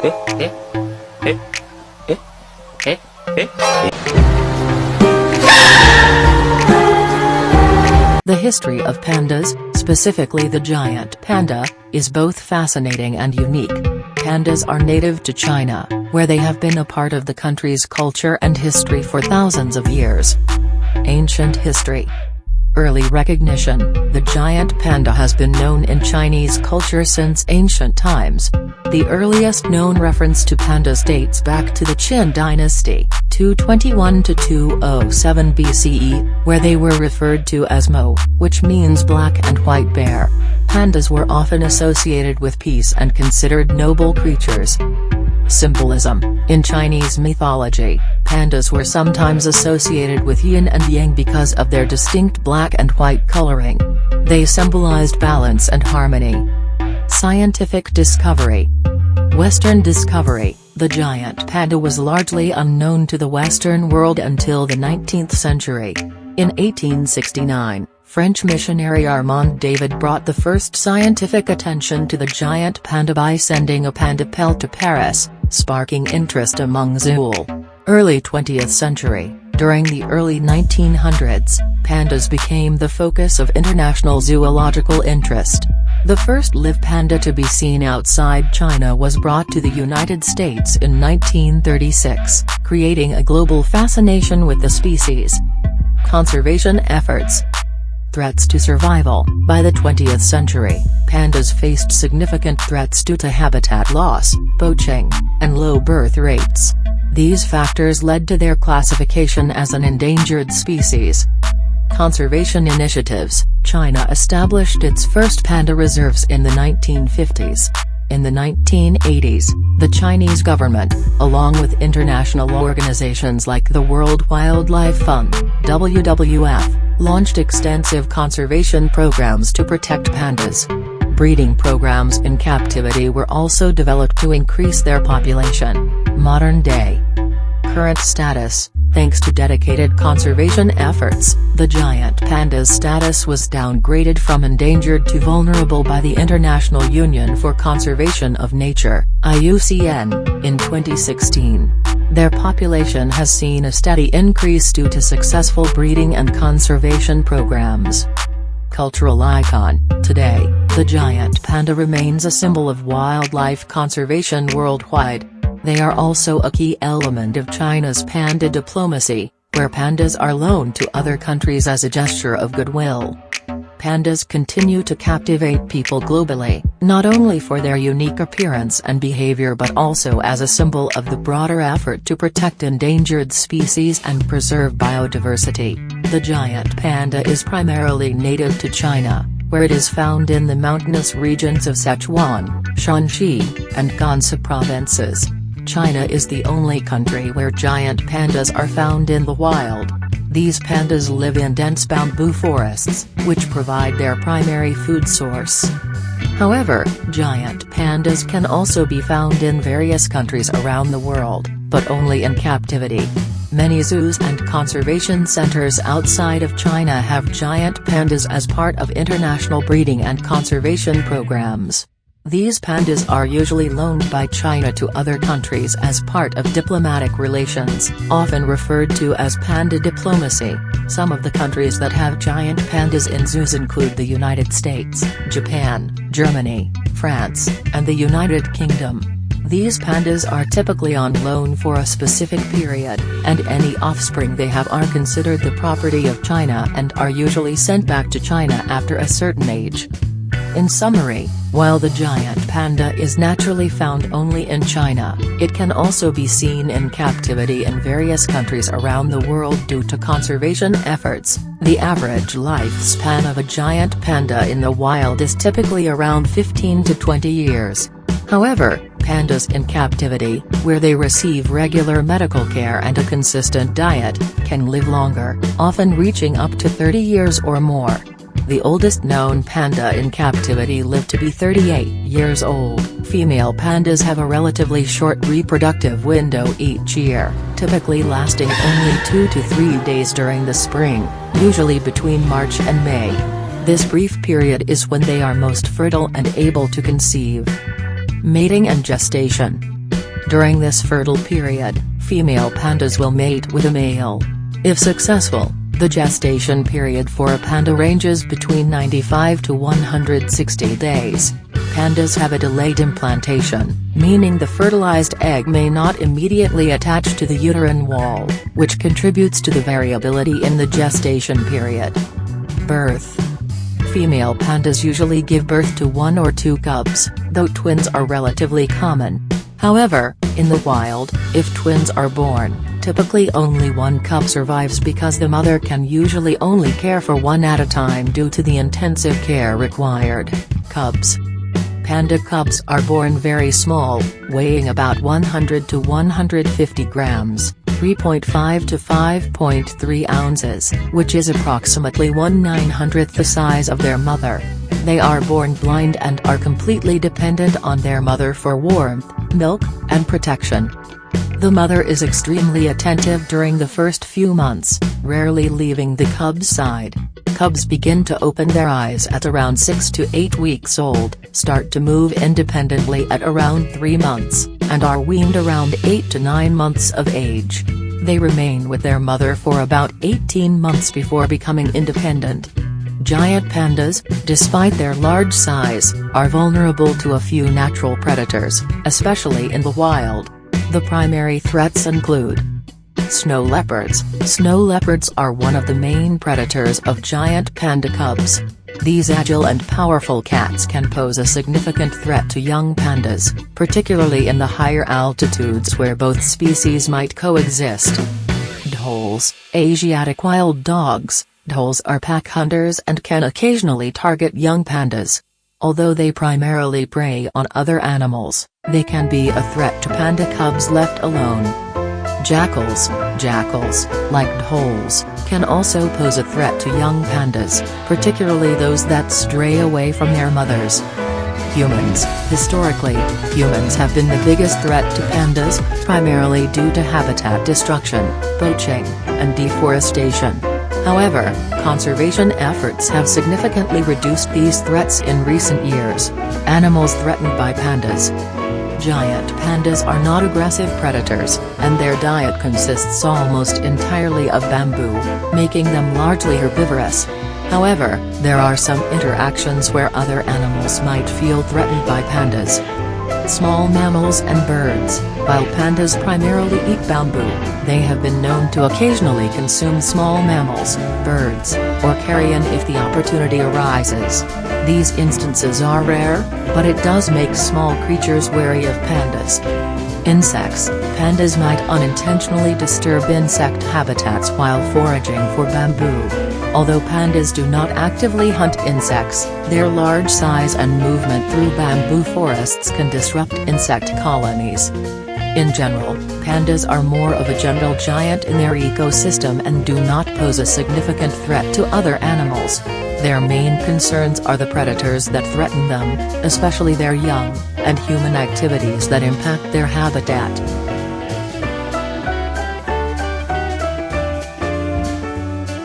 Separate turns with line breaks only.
The history of pandas, specifically the giant panda, is both fascinating and unique. Pandas are native to China, where they have been a part of the country's culture and history for thousands of years. Ancient history. Early recognition. The giant panda has been known in Chinese culture since ancient times. The earliest known reference to pandas dates back to the Qin dynasty, 221 to 207 BCE, where they were referred to as Mo, which means black and white bear. Pandas were often associated with peace and considered noble creatures. Symbolism. In Chinese mythology, pandas were sometimes associated with yin and yang because of their distinct black and white coloring. They symbolized balance and harmony. Scientific discovery. Western discovery. The giant panda was largely unknown to the Western world until the 19th century. In 1869, French missionary Armand David brought the first scientific attention to the giant panda by sending a panda pelt to Paris, sparking interest among zoologists. Early 20th century. During the early 1900s, pandas became the focus of international zoological interest. The first live panda to be seen outside China was brought to the United States in 1936, creating a global fascination with the species. Conservation efforts. Threats to survival. By the 20th century, pandas faced significant threats due to habitat loss, poaching, and low birth rates. These factors led to their classification as an endangered species. Conservation initiatives. China established its first panda reserves in the 1950s. In the 1980s, the Chinese government, along with international organizations like the World Wildlife Fund, WWF, launched extensive conservation programs to protect pandas. Breeding programs in captivity were also developed to increase their population. Modern day. Current status. Thanks to dedicated conservation efforts, the giant panda's status was downgraded from endangered to vulnerable by the International Union for Conservation of Nature, IUCN, in 2016. Their population has seen a steady increase due to successful breeding and conservation programs. Cultural icon. Today, the giant panda remains a symbol of wildlife conservation worldwide. They are also a key element of China's panda diplomacy, where pandas are loaned to other countries as a gesture of goodwill. Pandas continue to captivate people globally, not only for their unique appearance and behavior but also as a symbol of the broader effort to protect endangered species and preserve biodiversity. The giant panda is primarily native to China, where it is found in the mountainous regions of Sichuan, Shanxi, and Gansu provinces. China is the only country where giant pandas are found in the wild. These pandas live in dense bamboo forests, which provide their primary food source. However, giant pandas can also be found in various countries around the world, but only in captivity. Many zoos and conservation centers outside of China have giant pandas as part of international breeding and conservation programs. These pandas are usually loaned by China to other countries as part of diplomatic relations, often referred to as panda diplomacy. Some of the countries that have giant pandas in zoos include the United States, Japan, Germany, France, and the United Kingdom. These pandas are typically on loan for a specific period, and any offspring they have are considered the property of China and are usually sent back to China after a certain age. In summary, while the giant panda is naturally found only in China, it can also be seen in captivity in various countries around the world due to conservation efforts. The average lifespan of a giant panda in the wild is typically around 15 to 20 years. However, pandas in captivity, where they receive regular medical care and a consistent diet, can live longer, often reaching up to 30 years or more. The oldest known panda in captivity lived to be 38 years old. Female pandas have a relatively short reproductive window each year, typically lasting only 2 to 3 days during the spring, usually between March and May. This brief period is when they are most fertile and able to conceive. Mating and gestation. During this fertile period, female pandas will mate with a male. If successful, the gestation period for a panda ranges between 95 to 160 days. Pandas have a delayed implantation, meaning the fertilized egg may not immediately attach to the uterine wall, which contributes to the variability in the gestation period. Birth. Female pandas usually give birth to 1 or 2 cubs, though twins are relatively common. However, in the wild, if twins are born, typically only 1 cub survives because the mother can usually only care for 1 at a time due to the intensive care required. Cubs. Panda cubs are born very small, weighing about 100 to 150 grams, 3.5 to 5.3 ounces, which is approximately 1/900th the size of their mother. They are born blind and are completely dependent on their mother for warmth, milk, and protection. The mother is extremely attentive during the first few months, rarely leaving the cub's side. Cubs begin to open their eyes at around 6 to 8 weeks old, start to move independently at around 3 months, and are weaned around 8 to 9 months of age. They remain with their mother for about 18 months before becoming independent. Giant pandas, despite their large size, are vulnerable to a few natural predators, especially in the wild. The primary threats include snow leopards. Snow leopards are one of the main predators of giant panda cubs. These agile and powerful cats can pose a significant threat to young pandas, particularly in the higher altitudes where both species might coexist. Dholes. Asiatic wild dogs. Dholes are pack hunters and can occasionally target young pandas. Although they primarily prey on other animals, they can be a threat to panda cubs left alone. Jackals. Jackals, like dholes, can also pose a threat to young pandas, particularly those that stray away from their mothers. Humans. Historically, humans have been the biggest threat to pandas, primarily due to habitat destruction, poaching, and deforestation. However, conservation efforts have significantly reduced these threats in recent years. Animals threatened by pandas. Giant pandas are not aggressive predators, and their diet consists almost entirely of bamboo, making them largely herbivorous. However, there are some interactions where other animals might feel threatened by pandas. Small mammals and birds. While pandas primarily eat bamboo, they have been known to occasionally consume small mammals, birds, or carrion if the opportunity arises. These instances are rare, but it does make small creatures wary of pandas. Insects. Pandas might unintentionally disturb insect habitats while foraging for bamboo. Although pandas do not actively hunt insects, their large size and movement through bamboo forests can disrupt insect colonies. In general, pandas are more of a gentle giant in their ecosystem and do not pose a significant threat to other animals. Their main concerns are the predators that threaten them, especially their young, and human activities that impact their habitat.